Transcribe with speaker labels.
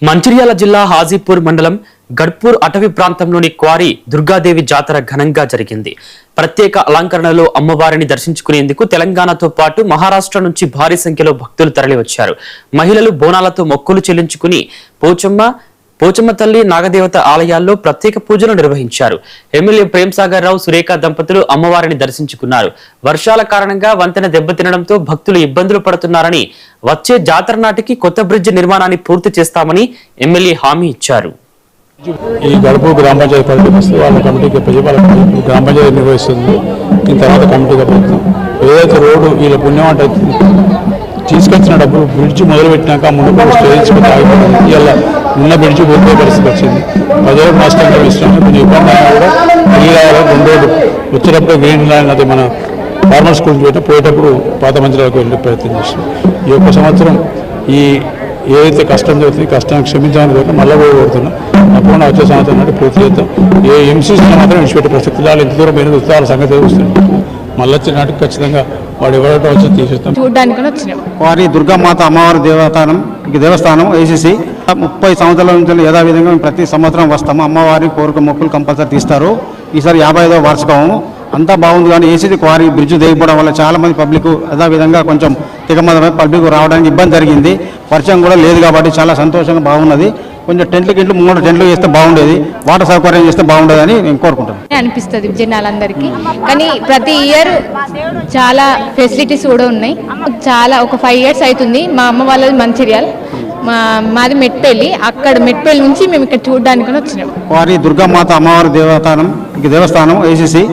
Speaker 1: మంచిర్యాల జిల్లా హాజీపూర్ మండలం గడ్పూర్ అటవీ ప్రాంతంలోని క్వారీ దుర్గాదేవి జాతర ఘనంగా జరిగింది. ప్రత్యేక అలంకరణలో అమ్మవారిని దర్శించుకునేందుకు తెలంగాణతో పాటు మహారాష్ట్ర నుంచి భారీ సంఖ్యలో భక్తులు తరలివచ్చారు. మహిళలు బోనాలతో మొక్కులు చెల్లించుకుని పోచమ్మ తల్లి నాగదేవత ఆలయాల్లో ప్రత్యేక పూజలు నిర్వహించారు. ఎమ్మెల్యే ప్రేమ్సాగర్ రావు సురేఖ దంపతులు అమ్మవారిని దర్శించుకున్నారు. వర్షాల కారణంగా వంతెన దెబ్బతినడంతో భక్తులు ఇబ్బందులు పడుతున్నారని, వచ్చే జాతర నాటికి కొత్త బ్రిడ్జి నిర్మాణాన్ని పూర్తి చేస్తామని ఎమ్మెల్యే హామీ ఇచ్చారు.
Speaker 2: ఈ గడప గ్రామ పంచాయతీ పరిధికి వస్తే వాళ్ళ కమిటీకి గ్రామ పంచాయతీ నిర్వహిస్తుంది. దీని తర్వాత కమిటీగా పెడతాం. ఏదైతే రోడ్డు వీళ్ళ పుణ్యం అంటే తీసుకొచ్చిన డబ్బులు బ్రిడ్జి మొదలుపెట్టినాక ముందు స్టేజ్ ఆగిపోతుంది. ఇలా ఉన్న బ్రిడ్జి పోతే పరిస్థితి వచ్చింది. ప్రజలకు నష్టం కలిగిస్తున్నాం. కొంచెం ఇబ్బంది అయినా కూడా నీళ్ళు రెండు రోజులు వచ్చేటప్పుడు గ్రీన్ ల్యాండ్ అది మన ఫార్మర్ స్కూల్కి పెట్టి పోయేటప్పుడు పాత మంచిర్యాలకు వెళ్ళే ప్రయత్నం చేస్తున్నాం. ఈ ఒక్క సంవత్సరం ఈ ఏదైతే కష్టం జరుగుతుంది కష్టాన్ని క్షమించాలని కోరుతున్నాం. మళ్ళీ పోగొడుతున్నాం. అప్పుడు వచ్చే సంవత్సరం నాటి పూర్తి చేద్దాం. ఏ ఎంసీసీని మాత్రం విడిచిపెట్టే ప్రసక్తి వాళ్ళు ఎంత దూరం పోయిన వాళ్ళ సంగతి తెలుస్తుంది. మళ్ళీ వచ్చే నాటికి ఖచ్చితంగా వాడు ఎవరైతే వచ్చి తీసేస్తాం.
Speaker 3: వారి దుర్గామాత అమ్మవారి దేవస్థానం ఏసీసీ 30 సంవత్సరాల నుంచి యథావిధంగా ప్రతి సంవత్సరం వస్తాము. అమ్మవారి కోరిక మొక్కులు కంపల్సరీ తీస్తారు. ఈసారి 55వ వార్షికము అంతా బాగుంది. కానీ ఏసీసీ క్వారీ బ్రిడ్జ్ దిగిపోవడం వల్ల చాలా మంది పబ్లిక్ యథావిధంగా కొంచెం తికమదమై పబ్లిక్ రావడానికి ఇబ్బంది జరిగింది. వర్షం కూడా లేదు కాబట్టి చాలా సంతోషంగా బాగున్నది. కొంచెం టెంట్లకి ఇంట్లో 3 టెంట్లు చేస్తే బాగుండేది. వాటర్ సౌకర్యం చేస్తే బాగుండేది అని నేను కోరుకుంటాను.
Speaker 4: అనిపిస్తుంది జనాలందరికీ. కానీ ప్రతి ఇయర్ చాలా ఫెసిలిటీస్ కూడా ఉన్నాయి. చాలా ఒక 5 years అవుతుంది. మా అమ్మ వాళ్ళది మంచిర్యాల, మాది మెట్పల్లి. అక్కడ మెట్పల్లి నుంచి మేము ఇక్కడ చూడడానికి వచ్చినాం.
Speaker 3: వారి దుర్గామాత అమ్మవారి దేవస్థానం ఏసీసీ